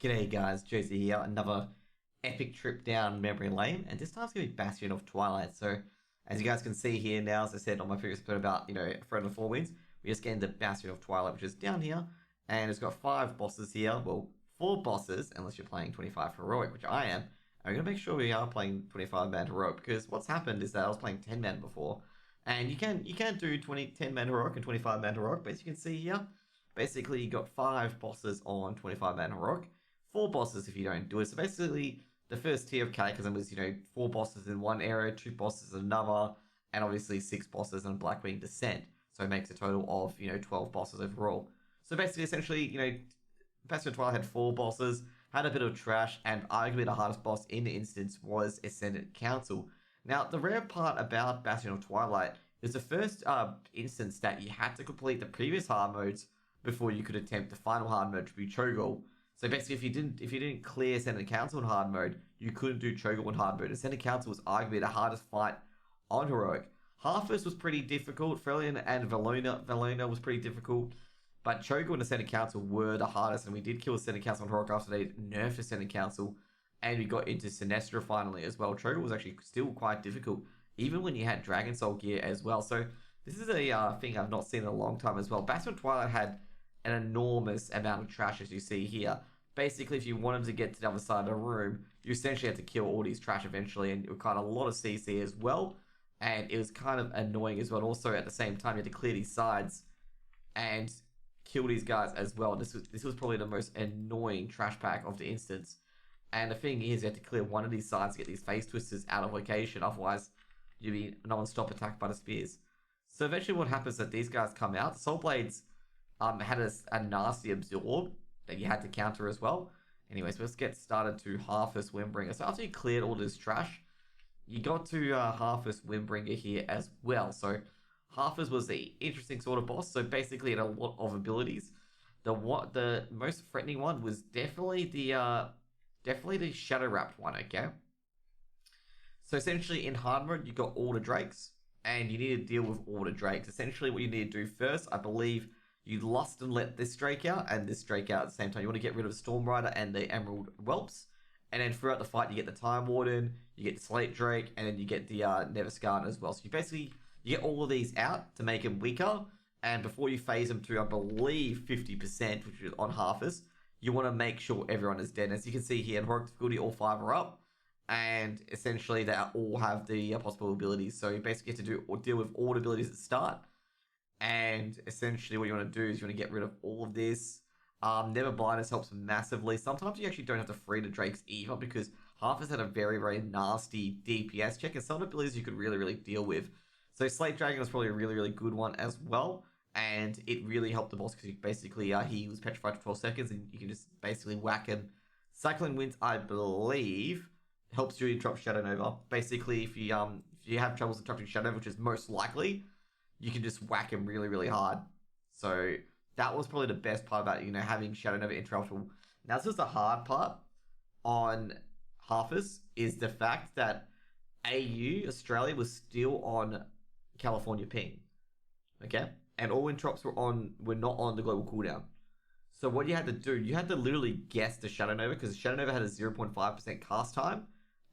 G'day guys, Josie here, another epic trip down memory lane, and this time's going to be Bastion of Twilight. So, as you guys can see here now, as I said on my previous episode about, Friend of the Four Winds, we just get into Bastion of Twilight, which is down here, and it's got 5 bosses here, well, 4 bosses, unless you're playing 25 Heroic, which I am. I'm going to make sure we are playing 25-man Heroic, because what's happened is that I was playing 10-man before, and you can do 10-man Heroic and 25-man Heroic, but as you can see here, basically you got 5 bosses on 25-man Heroic, 4 bosses if you don't do it. So basically, the first tier of Cataclysm was, 4 bosses in one area, 2 bosses in another, and obviously 6 bosses in Blackwing Descent. So it makes a total of, 12 bosses overall. So basically, essentially, Bastion of Twilight had 4 bosses, had a bit of trash, and arguably the hardest boss in the instance was Ascendant Council. Now, the rare part about Bastion of Twilight is the first instance that you had to complete the previous hard modes before you could attempt the final hard mode to be Cho'Gall. So basically, if you didn't clear Ascendant Council in hard mode, you couldn't do Cho'Gall in hard mode. Ascendant Council was arguably the hardest fight on Heroic. Harfest was pretty difficult. Freljord and Valona was pretty difficult. But Cho'Gall and Ascendant Council were the hardest, and we did kill Ascendant Council on Heroic after they nerfed Ascendant Council, and we got into Sinestra finally as well. Cho'Gall was actually still quite difficult, even when you had Dragon Soul gear as well. So this is a thing I've not seen in a long time as well. Bastion of Twilight had an enormous amount of trash, as you see here. Basically, if you wanted to get to the other side of the room, you essentially had to kill all these trash eventually, and it was kind of a lot of CC as well, and it was kind of annoying as well. Also, at the same time, you had to clear these sides and kill these guys as well. This was probably the most annoying trash pack of the instance. And the thing is, you had to clear one of these sides to get these face twisters out of location, otherwise you'd be non-stop attacked by the spears. So eventually what happens is that these guys come out. Soul Blades had a nasty absorb that you had to counter as well. Anyways, let's get started to Harfest Windbringer. So after you cleared all this trash, you got to Harfest Windbringer here as well. So Harfest was the interesting sort of boss. So basically it had a lot of abilities. The most threatening one was definitely the Shadow Wrapped one, okay? So essentially in hard mode, you got all the Drakes, and you need to deal with all the Drakes. Essentially what you need to do first, I believe, you lust and let this Drake out and this Drake out at the same time. You want to get rid of the Storm Rider and the Emerald Whelps. And then throughout the fight, you get the Time Warden, you get the Slate Drake, and then you get the Never Scarred as well. So you get all of these out to make them weaker. And before you phase them to, I believe, 50%, which is on Harfest, you want to make sure everyone is dead. As you can see here, in Heroic difficulty, all 5 are up. And essentially, they all have the possible abilities. So you basically get to deal with all the abilities at the start. And essentially what you want to do is you want to get rid of all of this. Never Blindness helps massively. Sometimes you actually don't have to free the Drakes either, because Harfest had a very, very nasty DPS check, and some of the abilities you could really, really deal with. So Slate Dragon was probably a really, really good one as well, and it really helped the boss because basically he was petrified for 12 seconds, and you can just basically whack him. Cycling Winds, I believe, helps you interrupt Shadow Nova. Basically, if you have troubles interrupting Shadow Nova, which is most likely, you can just whack him really, really hard. So that was probably the best part about having Shadow Nova interruptible. Now, this is the hard part on Harfest, is the fact that AU, Australia, was still on California ping. Okay? And all interrupts were not on the global cooldown. So what you had to do, you had to literally guess the Shadow Nova, because Shadow Nova had a 0.5% cast time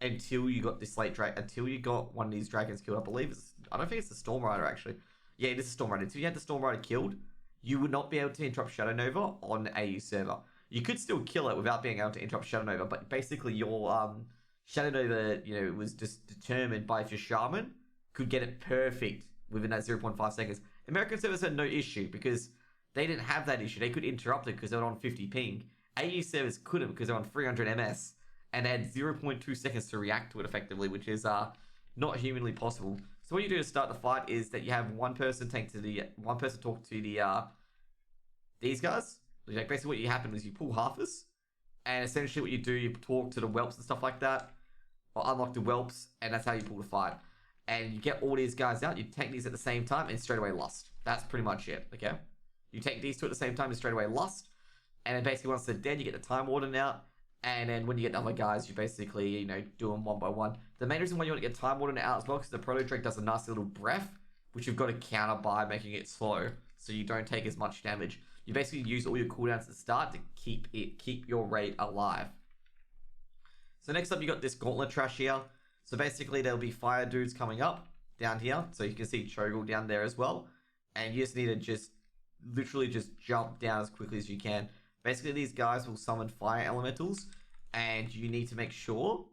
until you got this until you got one of these dragons killed. I don't think it's the Storm Rider actually. Yeah, this is Storm Rider. Until you had the Storm Rider killed, you would not be able to interrupt Shadow Nova on the AU server. You could still kill it without being able to interrupt Shadow Nova, but basically your Shadow Nova, was just determined by if your Shaman could get it perfect within that 0.5 seconds. American servers had no issue because they didn't have that issue. They could interrupt it because they were on 50 ping. AU servers couldn't because they're on 300 MS and they had 0.2 seconds to react to it effectively, which is not humanly possible. So what you do to start the fight is that you have one person talk to these guys. Like basically what happens is you pull Harfest, and essentially what you do, you talk to the whelps and stuff like that, or unlock the whelps, and that's how you pull the fight. And you get all these guys out, you take these at the same time, and straight away lust. That's pretty much it, okay? You take these two at the same time, and straight away lust, and then basically once they're dead, you get the Time Warden out, and then when you get the other guys, you basically, do them one by one. The main reason why you want to get Time Warden out as well, because the Proto Drake does a nasty little breath, which you've got to counter by making it slow, so you don't take as much damage. you basically use all your cooldowns at the start to keep your raid alive. So next up, you got this gauntlet trash here. So basically, there'll be fire dudes coming up down here. So you can see Cho'Gall down there as well. And you just need to literally jump down as quickly as you can. Basically, these guys will summon fire elementals. And you need to make sure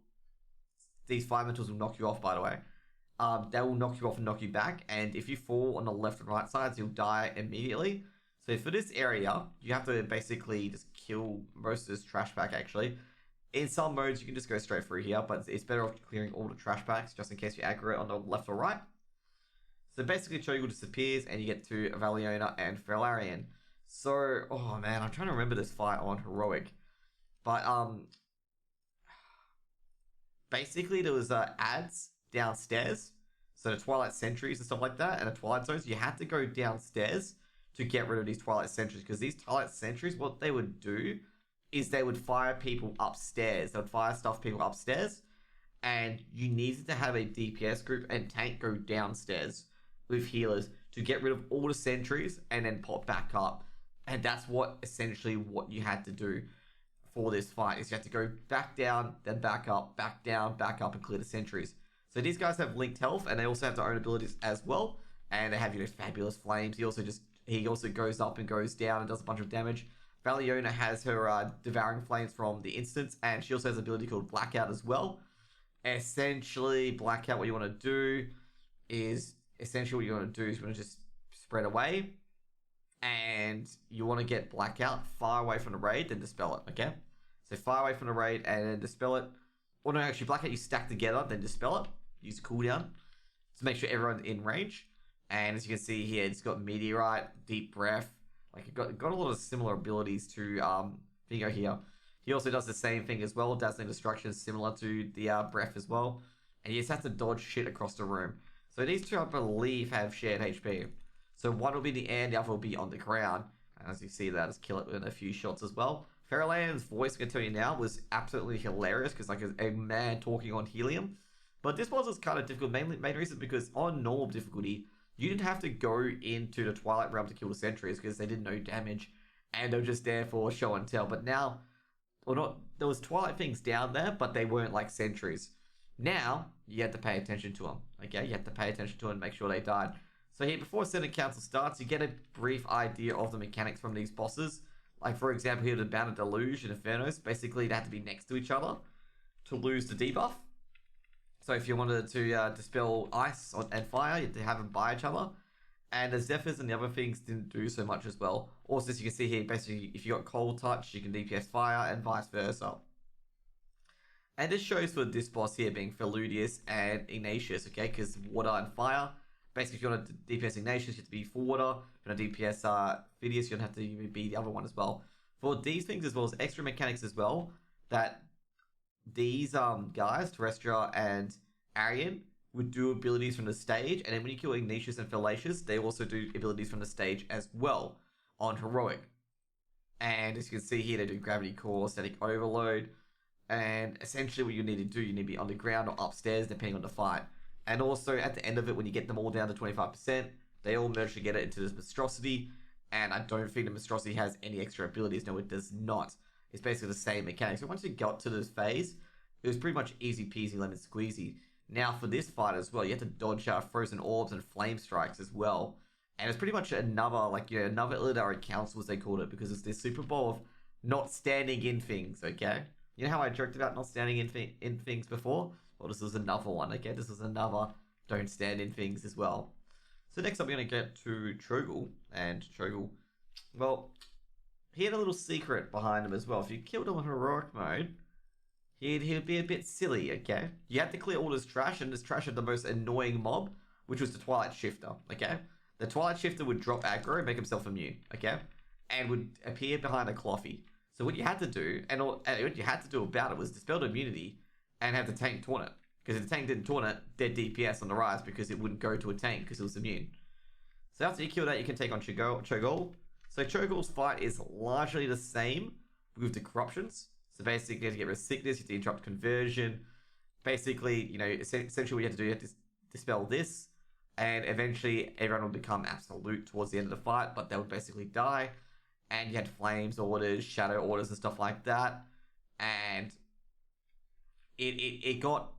these fire elementals will knock you off, by the way. They will knock you off and knock you back. And if you fall on the left and right sides, you'll die immediately. So for this area, you have to basically just kill most of this trash pack, actually. In some modes, you can just go straight through here, but it's better off clearing all the trash packs, just in case you aggro it on the left or right. So basically, Cho'Gall disappears, and you get to Valiona and Felarian. So, oh man, I'm trying to remember this fight on Heroic. But, basically, there was ads downstairs. So the Twilight Sentries and stuff like that, and the Twilight Zones, you had to go downstairs to get rid of these Twilight Sentries, because these Twilight Sentries, what they would do is they would fire people upstairs. They would fire stuff people upstairs. And you needed to have a DPS group and tank go downstairs with healers to get rid of all the sentries and then pop back up. And that's essentially what you had to do for this fight. Is you had to go back down, then back up, back down, back up, and clear the sentries. So these guys have linked health, and they also have their own abilities as well. And they have, fabulous flames. He also goes up and goes down and does a bunch of damage. Valiona has her Devouring Flames from the instance, and she also has an ability called Blackout as well. Essentially, Blackout, what you want to do is you want to just spread away, and you want to get Blackout far away from the raid, then dispel it, okay? So far away from the raid, and then dispel it. Or no, actually, Blackout you stack together, then dispel it. Use cooldown to make sure everyone's in range. And as you can see here, it's got Meteorite, Deep Breath. Like, it got a lot of similar abilities to Vigo here. He also does the same thing as well. Dazzling Destruction is similar to the Breath as well. And you just have to dodge shit across the room. So these two, I believe, have shared HP. So one will be in the air, the other will be on the ground. And as you see, that just kill it with a few shots as well. Feralan's voice, I can tell you now, was absolutely hilarious. Because like a man talking on helium. But this boss was kind of difficult. Main reason because on normal difficulty, you didn't have to go into the Twilight Realm to kill the sentries because they did no damage and they were just there for show and tell. But now, there was Twilight things down there, but they weren't like sentries. Now, you had to pay attention to them, okay? You had to pay attention to them and make sure they died. So here, before Senate Council starts, you get a brief idea of the mechanics from these bosses. Like, for example, here, the Bound of Deluge and Infernos, basically, they had to be next to each other to lose the debuff. So if you wanted to dispel ice and fire, you had to have them by each other. And the Zephyrs and the other things didn't do so much as well. Also, as you can see here, basically, if you got Cold Touch, you can DPS fire and vice versa. And this shows for this boss here being Feludius and Ignatius, okay? Because water and fire. Basically, if you want to DPS Ignatius, you have to be for water. If you want to DPS Phidias, you don't have to be the other one as well. For these things as well as extra mechanics as well, that these guys, Terrestra and Arian, would do abilities from the stage, and then when you kill Ignatius and Fallacious, they also do abilities from the stage as well on Heroic. And as you can see here, they do Gravity Core, Static Overload, and essentially what you need to do, you need to be on the ground or upstairs depending on the fight. And also at the end of it, when you get them all down to 25%, they all merge together into this Monstrosity, and I don't think the Monstrosity has any extra abilities. No, it does not. It's basically the same mechanics. So once you got to this phase, it was pretty much easy peasy lemon squeezy. Now for this fight as well, you have to dodge Frozen Orbs and Flame Strikes as well. And it's pretty much another, another Illidari Council as they called it, because it's this Super Bowl of not standing in things, okay? You know how I joked about not standing in things before? Well, this was another one, okay? This was another don't stand in things as well. So next up, we're going to get to Cho'Gall. And Cho'Gall, well, he had a little secret behind him as well. If you killed him in heroic mode, he'd be a bit silly, okay? You had to clear all this trash, and this trash had the most annoying mob, which was the Twilight Shifter, okay? The Twilight Shifter would drop aggro and make himself immune, okay? And would appear behind a Clothy. So what you had to do, and what you had to do about it was dispel the immunity and have the tank taunt it. Because if the tank didn't taunt it, dead DPS on the rise because it wouldn't go to a tank because it was immune. So after you kill that, you can take on Cho'Gall. So Cho'Gall's fight is largely the same with the corruptions. So basically, to get rid of sickness, you have to interrupt conversion. Basically, essentially what you have to do, you have to dispel this. And eventually, everyone will become absolute towards the end of the fight, but they would basically die. and you had flames orders, shadow orders, and stuff like that. And it got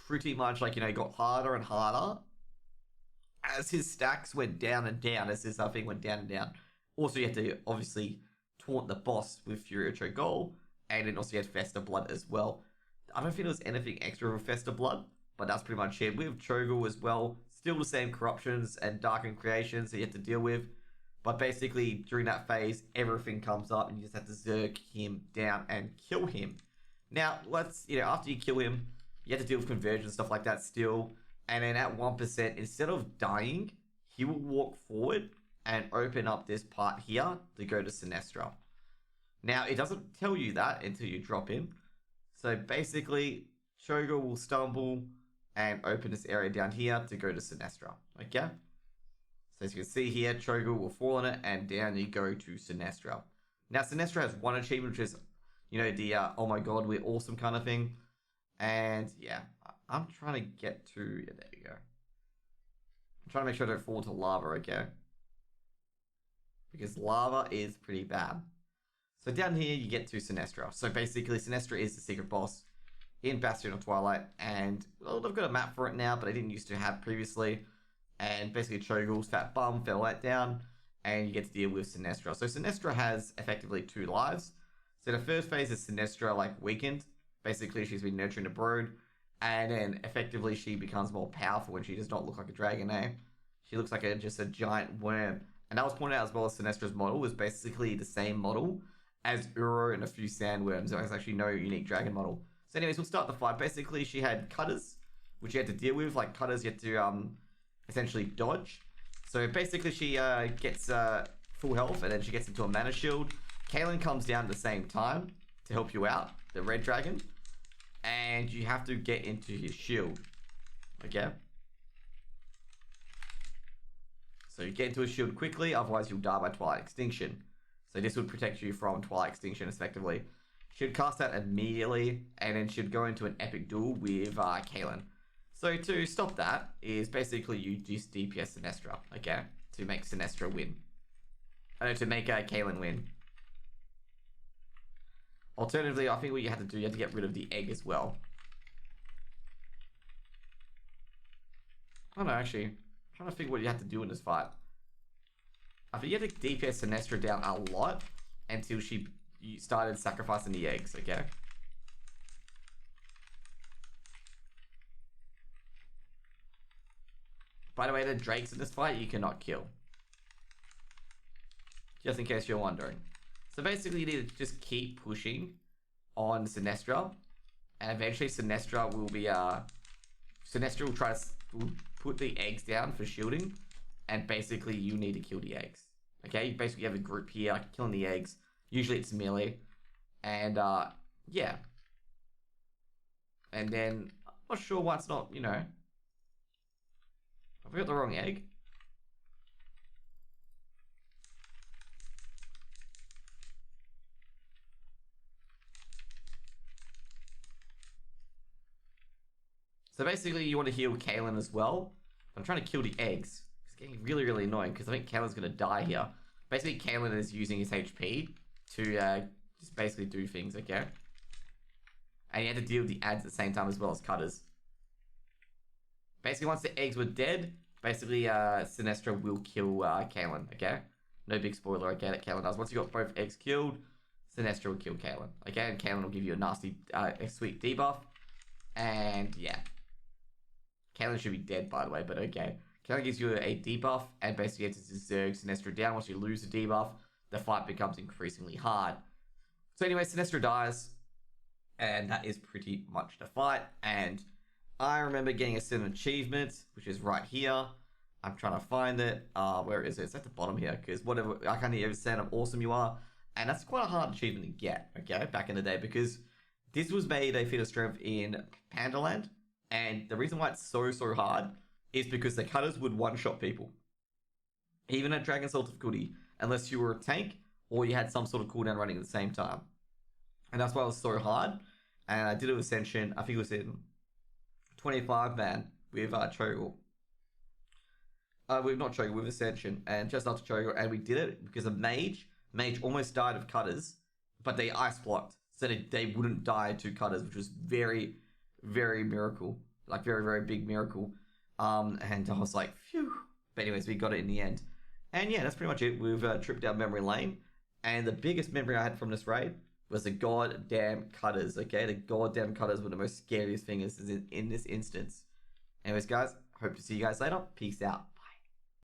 pretty much like, it got harder and harder as his stacks went down and down, as his thing went down and down. Also, you had to obviously taunt the boss with Fury Ocho Gold, and then also you had Festa Blood as well. I don't think there was anything extra with Festa Blood, but that's pretty much it. With Cho'Gall as well, still the same corruptions and darkened creations that you have to deal with. But basically, during that phase, everything comes up and you just have to zerg him down and kill him. Now, after you kill him, you have to deal with conversion and stuff like that still. And then at 1%, instead of dying, he will walk forward and open up this part here to go to Sinestra. Now, it doesn't tell you that until you drop him. So basically, Cho'Gall will stumble and open this area down here to go to Sinestra. Okay? So as you can see here, Cho'Gall will fall on it, and down you go to Sinestra. Now, Sinestra has one achievement, which is, the oh my god, we're awesome kind of thing. And yeah, I'm trying to get to, yeah, there you go. I'm trying to make sure I don't fall into lava, okay? Because lava is pretty bad. So down here, you get to Sinestra. So basically, Sinestra is the secret boss in Bastion of Twilight. And, well, they've got a map for it now, but they didn't used to have previously. And basically, Cho'Gall's fat bum fell right down, and you get to deal with Sinestra. So Sinestra has effectively 2 lives. So the first phase is Sinestra, weakened. Basically, she's been nurturing the brood. And then, effectively, she becomes more powerful when she does not look like a dragon, eh? She looks like just a giant worm. And that was pointed out as well as Sinestra's model was basically the same model as Uro and a few sandworms. There was actually no unique dragon model. So anyways, we'll start the fight. Basically, she had cutters, which you had to deal with. Like cutters, you had to essentially dodge. So basically, she gets full health, and then she gets into a mana shield. Kaelin comes down at the same time to help you out, the red dragon. And you have to get into his shield. Okay? So you get into his shield quickly, otherwise you'll die by Twilight Extinction. So this would protect you from Twilight Extinction, effectively. Should cast that immediately, and then should go into an epic duel with Kaelin. So to stop that, is basically you just DPS Sinestra, okay? To make Sinestra win. To make Kaelin win. Alternatively, I think what you have to do, you have to get rid of the egg as well. I don't know, actually. I'm trying to figure what you have to do in this fight. I think you have to DPS Sinestra down a lot until you started sacrificing the eggs, okay? By the way, the drakes in this fight you cannot kill. Just in case you're wondering. So basically you need to just keep pushing on Sinestra. And eventually Sinestra will be, Sinestra will try to put the eggs down for shielding. And basically you need to kill the eggs. Okay, you basically have a group here killing the eggs. Usually it's melee. And, yeah. And then, I'm not sure why it's not, have I got the wrong egg? So basically you want to heal Kaelin as well. I'm trying to kill the eggs. It's getting really, really annoying because I think Kaelin's going to die here. Basically Kaelin is using his HP to just basically do things, okay? And you have to deal with the ads at the same time as well as cutters. Basically once the eggs were dead, basically Sinestra will kill Kaelin, okay? No big spoiler, okay, that Kaelin does. Once you got both eggs killed, Sinestra will kill Kaelin, okay? And Kaelin will give you a nasty, a sweet debuff. And yeah. Kaelin should be dead, by the way, but okay. Kaelin gives you a debuff, and basically you have to zerg Sinestra down. Once you lose the debuff, the fight becomes increasingly hard. So anyway, Sinestra dies, and that is pretty much the fight. And I remember getting a certain achievement, which is right here. I'm trying to find it. Where is it? It's at the bottom here, because whatever, I can't even say how awesome you are. And that's quite a hard achievement to get, okay, back in the day, because this was made a feat of strength in Pandaland. And the reason why it's so hard is because the cutters would one-shot people. Even at Dragon Soul difficulty, unless you were a tank or you had some sort of cooldown running at the same time. And that's why it was so hard. And I did it with Ascension. I think it was in 25-man with Cho'Gall. With not Cho'Gall, with Ascension. And just after Cho'Gall. And we did it because a mage Mage almost died of cutters, but they ice blocked, so they wouldn't die to cutters, which was very, very miracle. Like, very, very big miracle. And I was like, phew. But anyways, we got it in the end. And yeah, that's pretty much it. We've tripped down memory lane. And the biggest memory I had from this raid was the goddamn cutters, okay? The goddamn cutters were the most scariest things in this instance. Anyways, guys, hope to see you guys later. Peace out.